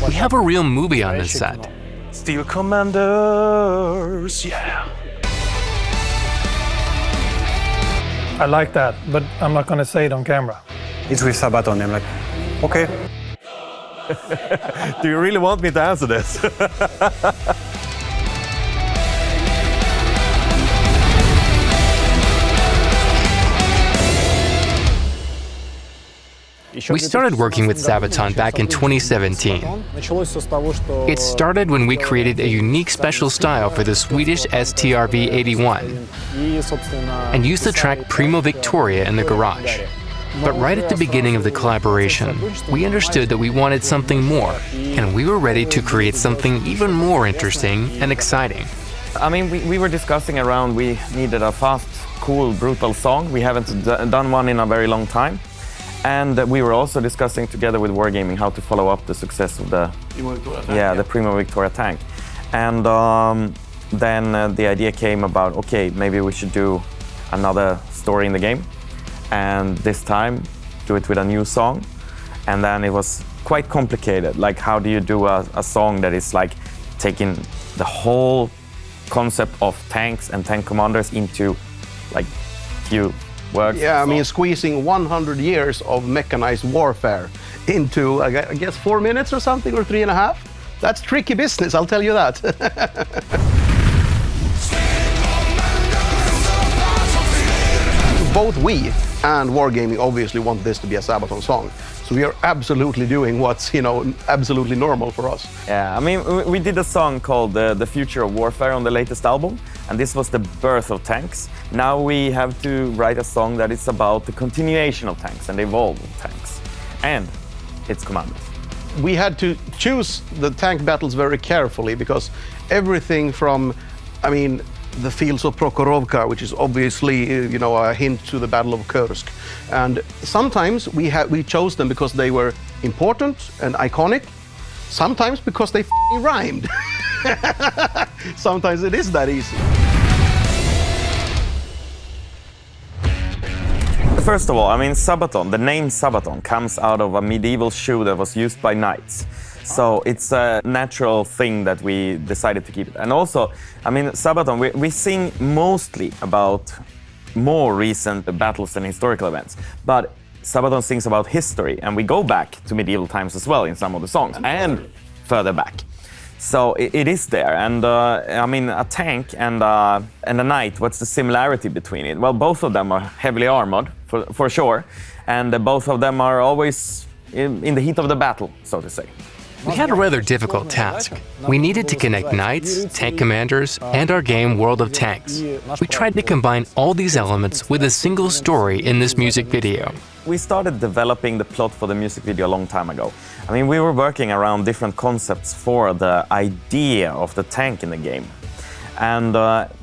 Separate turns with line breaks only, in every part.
We have a real movie on this set.
Steel Commanders, yeah.
I like that, but I'm not going to say it on camera.
It's with Sabaton. I'm like, okay.
Do you really want me to answer this?
We started working with Sabaton back in 2017. It started when we created a unique special style for the Swedish Strv 81 and used the track Primo Victoria in the garage. But right at the beginning of the collaboration, we understood that we wanted something more, and we were ready to create something even more interesting and exciting.
I mean, we were discussing around, we needed a fast, cool, brutal song. We haven't done one in a very long time. And we were also discussing together with Wargaming how to follow up the success of the Primo Victoria tank. And then the idea came about, okay, maybe we should do another story in the game. And this time, do it with a new song. And then it was quite complicated. Like, how do you do a song that is like taking the whole concept of tanks and tank commanders into like few words?
Yeah, I mean, squeezing 100 years of mechanized warfare into, I guess, 4 minutes or something, or 3.5. That's tricky business, I'll tell you that. Both we and Wargaming obviously want this to be a Sabaton song. So we are absolutely doing what's, absolutely normal for us.
Yeah, I mean, we did a song called The Future of Warfare on the latest album, and this was the birth of tanks. Now we have to write a song that is about the continuation of tanks and the evolve of tanks and its commanders.
We had to choose the tank battles very carefully because everything from, the fields of Prokhorovka, which is obviously, a hint to the Battle of Kursk. And sometimes we chose them because they were important and iconic. Sometimes because they rhymed. Sometimes it is that easy.
First of all, Sabaton, the name Sabaton comes out of a medieval shoe that was used by knights. So it's a natural thing that we decided to keep it. And also, Sabaton, we sing mostly about more recent battles and historical events. But Sabaton sings about history, and we go back to medieval times as well in some of the songs, and further back. So it is there. And a tank and a knight, what's the similarity between it? Well, both of them are heavily armored, for sure. And both of them are always in the heat of the battle, so to say.
We had a rather difficult task. We needed to connect knights, tank commanders, and our game World of Tanks. We tried to combine all these elements with a single story in this music video.
We started developing the plot for the music video a long time ago. We were working around different concepts for the idea of the tank in the game. And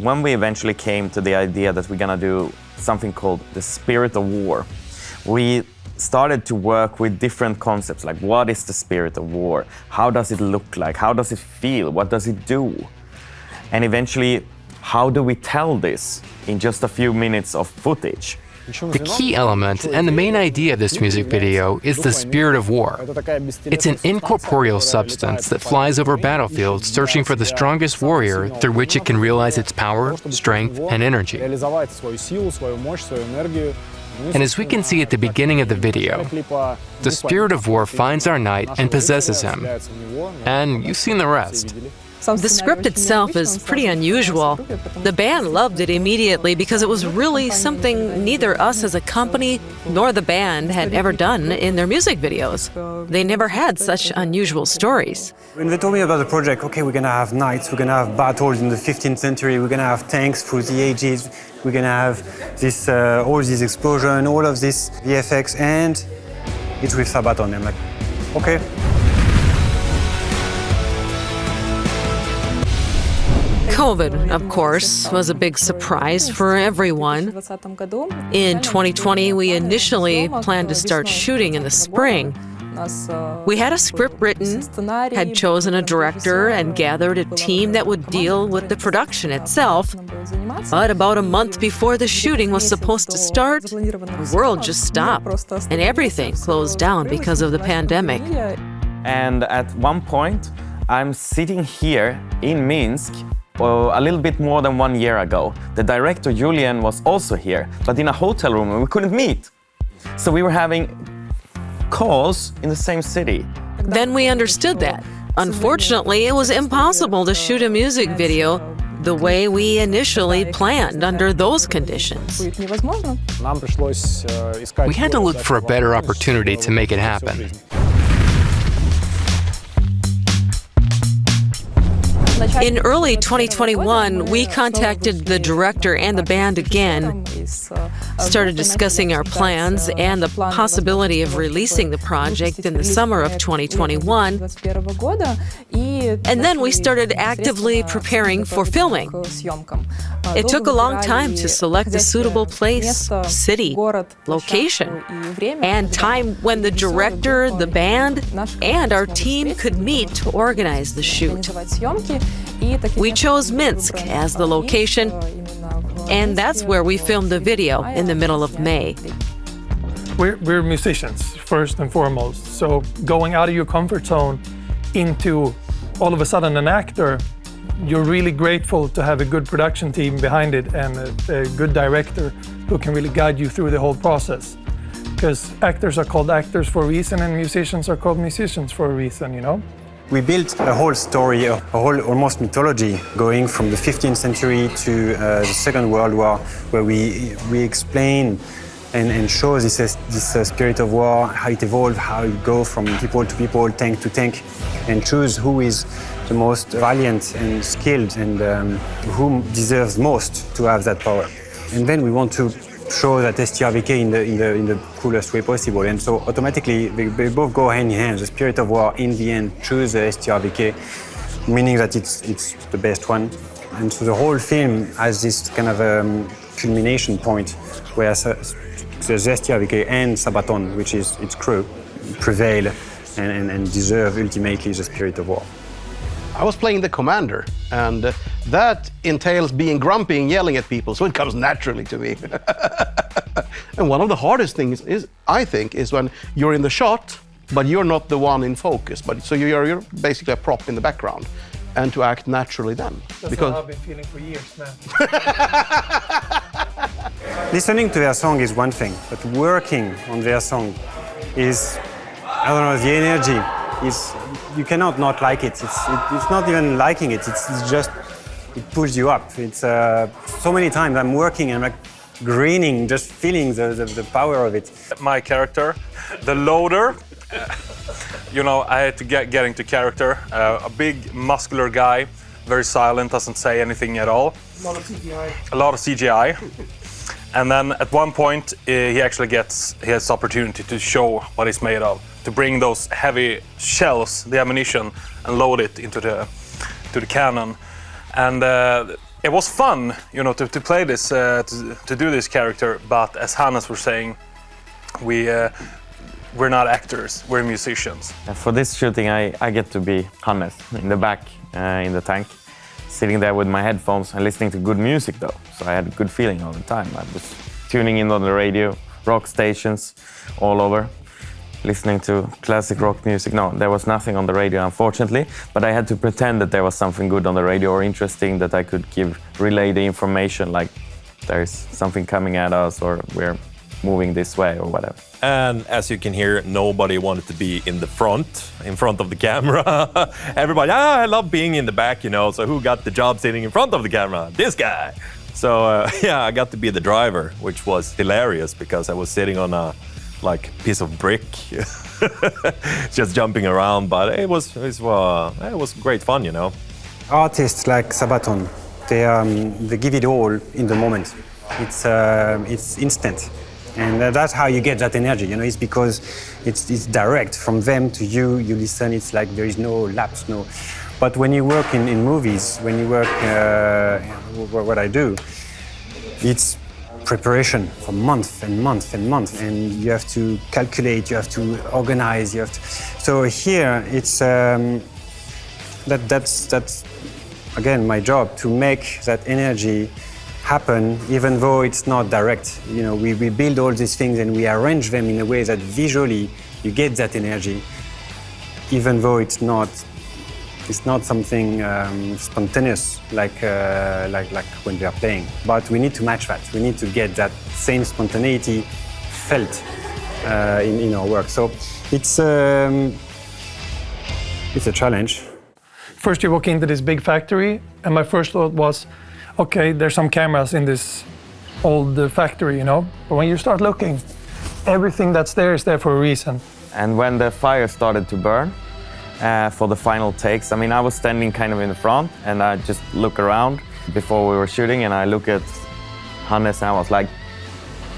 when we eventually came to the idea that we're gonna do something called the Spirit of War, we started to work with different concepts, like what is the spirit of war? How does it look like? How does it feel? What does it do? And eventually, how do we tell this in just a few minutes of footage?
The key element and the main idea of this music video is the spirit of war. It's an incorporeal substance that flies over battlefields searching for the strongest warrior through which it can realize its power, strength, and energy. And as we can see at the beginning of the video, the spirit of war finds our knight and possesses him. And you've seen the rest.
The script itself is pretty unusual. The band loved it immediately because it was really something neither us as a company nor the band had ever done in their music videos. They never had such unusual stories.
When they told me about the project, okay, we're gonna have knights, we're gonna have battles in the 15th century, we're gonna have tanks through the ages, we're gonna have this, all these explosions, all of this VFX, and it's with Sabaton. I'm like, okay.
COVID, of course, was a big surprise for everyone. In 2020, we initially planned to start shooting in the spring. We had a script written, had chosen a director, and gathered a team that would deal with the production itself. But about a month before the shooting was supposed to start, the world just stopped, and everything closed down because of the pandemic.
And at one point, I'm sitting here in Minsk a little bit more than 1 year ago. The director, Julian, was also here, but in a hotel room and we couldn't meet. So we were having calls in the same city.
Then we understood that. Unfortunately, it was impossible to shoot a music video the way we initially planned under those conditions.
We had to look for a better opportunity to make it happen.
In early 2021, we contacted the director and the band again, started discussing our plans and the possibility of releasing the project in the summer of 2021, and then we started actively preparing for filming. It took a long time to select a suitable place, city, location, and time when the director, the band, and our team could meet to organize the shoot. We chose Minsk as the location, and that's where we filmed the video in the middle of May.
We're musicians, first and foremost. So going out of your comfort zone into all of a sudden an actor, you're really grateful to have a good production team behind it and a good director who can really guide you through the whole process. Because actors are called actors for a reason and musicians are called musicians for a reason, you know?
We built a whole story, a whole almost mythology, going from the 15th century to the Second World War, where we explain and show this spirit of war, how it evolved, how it goes from people to people, tank to tank, and choose who is the most valiant and skilled and who deserves most to have that power. And then we want to show that STRVK in the coolest way possible. And so automatically they both go hand in hand. The spirit of war in the end choose the STRVK, meaning that it's the best one. And so the whole film has this kind of culmination point where the STRVK and Sabaton, which is its crew, prevail and deserve ultimately the spirit of war.
I was playing the commander, and that entails being grumpy and yelling at people, so it comes naturally to me. And one of the hardest things is, I think, is when you're in the shot, but you're not the one in focus. So you're basically a prop in the background, and to act naturally then.
That's
because
what I've been feeling for years, man.
Listening to their song is one thing, but working on their song is, I don't know, the energy. You cannot not like it. It's not even liking it. It's just, it pulls you up. It's so many times I'm working and I'm like grinning, just feeling the power of it.
My character, the loader, you know, I had to get into character. A big muscular guy, very silent, doesn't say anything at all.
A lot of CGI.
A lot of CGI. And then at one point, he has the opportunity to show what he's made of, to bring those heavy shells, the ammunition, and load it into the cannon. And it was fun, you know, to play this, to do this character. But as Hannes was saying, we're not actors, we're musicians.
For this shooting, I get to be Hannes in the back, in the tank, sitting there with my headphones and listening to good music though. So I had a good feeling all the time. I was tuning in on the radio, rock stations all over, listening to classic rock music. No, there was nothing on the radio, unfortunately, but I had to pretend that there was something good on the radio or interesting that I could relay the information, like there's something coming at us or we're moving this way or whatever.
And as you can hear, nobody wanted to be in front of the camera. Everybody, I love being in the back, you know, so who got the job sitting in front of the camera? This guy. So yeah, I got to be the driver, which was hilarious because I was sitting on a piece of brick, just jumping around, but it was great fun, you know.
Artists like Sabaton, they give it all in the moment. It's instant. And that's how you get that energy, you know, it's because it's direct from them to you, you listen, it's like there is no lapse, no. But when you work in movies, when you work, what I do, it's preparation for months and months and months, and you have to calculate, you have to organize, you have to. So here, it's, that's again, my job, to make that energy happen, even though it's not direct. You know, we build all these things and we arrange them in a way that visually you get that energy. even though it's not something spontaneous like when we are playing. But we need to match that. We need to get that same spontaneity felt in our work. So it's a challenge.
First, you walk into this big factory, and my first thought was, okay, there's some cameras in this old factory, you know? But when you start looking, everything that's there is there for a reason.
And when the fire started to burn for the final takes, I mean, I was standing kind of in the front, and I just look around before we were shooting, and I look at Hannes, and I was like,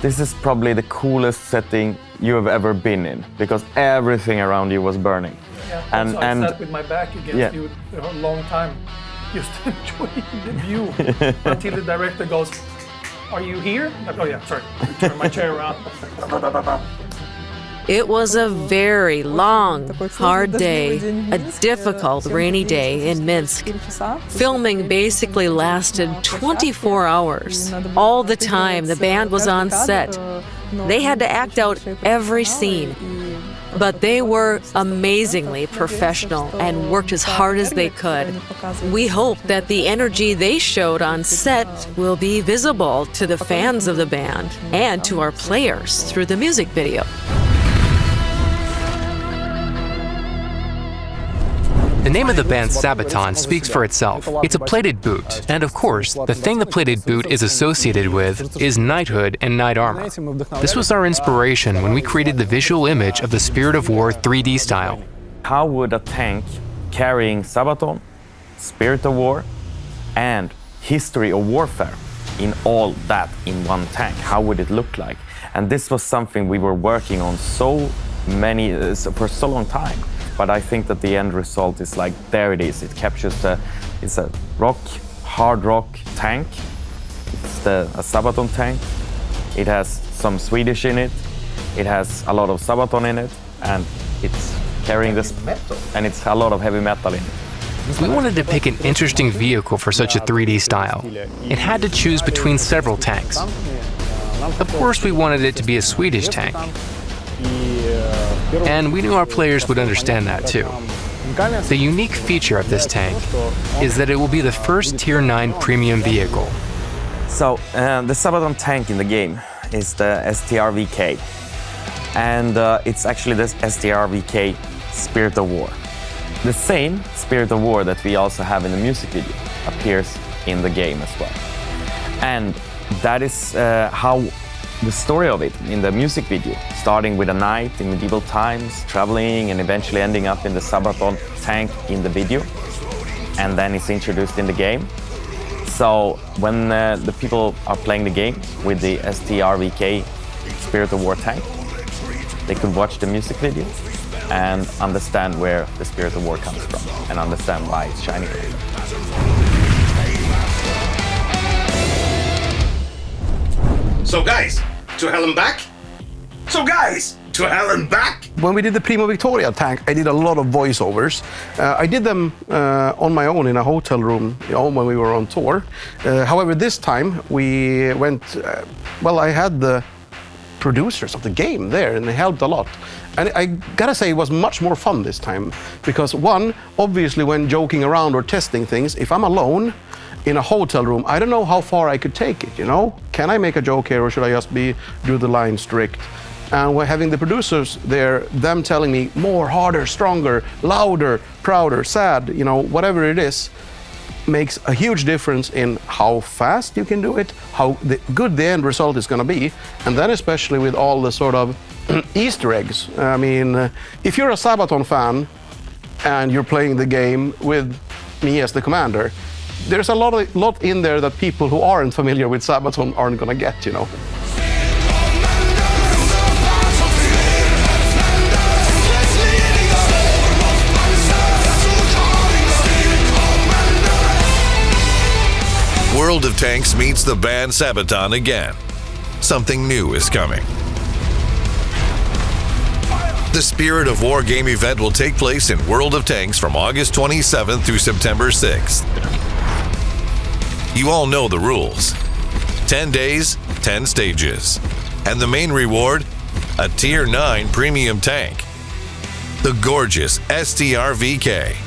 this is probably the coolest setting you have ever been in, because everything around you was burning.
Yeah, and I sat with my back against you for a long time, just enjoying the view, until the director goes, are you here? Like, oh yeah, sorry, turn my chair around.
It was a very long, hard day, a difficult rainy day in Minsk. Filming basically lasted 24 hours. All the time the band was on set. They had to act out every scene. But they were amazingly professional and worked as hard as they could. We hope that the energy they showed on set will be visible to the fans of the band and to our players through the music video.
The name of the band Sabaton speaks for itself. It's a plated boot, and of course, the thing the plated boot is associated with is knighthood and knight armor. This was our inspiration when we created the visual image of the Spirit of War 3D style.
How would a tank carrying Sabaton, Spirit of War, and history of warfare in all that in one tank, how would it look like? And this was something we were working on for so long time. But I think that the end result is like, there it is. It captures it's a hard rock tank. It's a Sabaton tank. It has some Swedish in it. It has a lot of Sabaton in it, and it's carrying this, and it's a lot of heavy metal in it.
We wanted to pick an interesting vehicle for such a 3D style. It had to choose between several tanks. Of course, we wanted it to be a Swedish tank. And we knew our players would understand that too. The unique feature of this tank is that it will be the first Tier 9 premium vehicle.
So, the Sabaton tank in the game is the Strv K. And it's actually this Strv K Spirit of War. The same Spirit of War that we also have in the music video appears in the game as well. And that is how the story of it in the music video, starting with a knight in medieval times, traveling and eventually ending up in the Sabaton tank in the video, and then it's introduced in the game. So when the people are playing the game with the Strv K Spirit of War tank, they could watch the music video and understand where the Spirit of War comes from and understand why it's shining.
So guys, to hell and back?
When we did the Primo Victoria tank, I did a lot of voiceovers. I did them on my own in a hotel room, when we were on tour. However, this time we went, I had the producers of the game there, and they helped a lot. And I gotta say, it was much more fun this time, because one, obviously when joking around or testing things, if I'm alone in a hotel room, I don't know how far I could take it, Can I make a joke here, or should I just do the line strict? And we're having the producers there, them telling me more, harder, stronger, louder, prouder, sad, whatever it is, makes a huge difference in how fast you can do it, how good the end result is going to be, and then especially with all the sort of Easter eggs. I mean, if you're a Sabaton fan and you're playing the game with me as the commander, there's a lot in there that people who aren't familiar with Sabaton aren't going to get,
World of Tanks meets the band Sabaton again. Something new is coming. The Spirit of War game event will take place in World of Tanks from August 27th through September 6th. You all know the rules. 10 days, 10 stages. And the main reward, a Tier 9 premium tank. the gorgeous STRV K.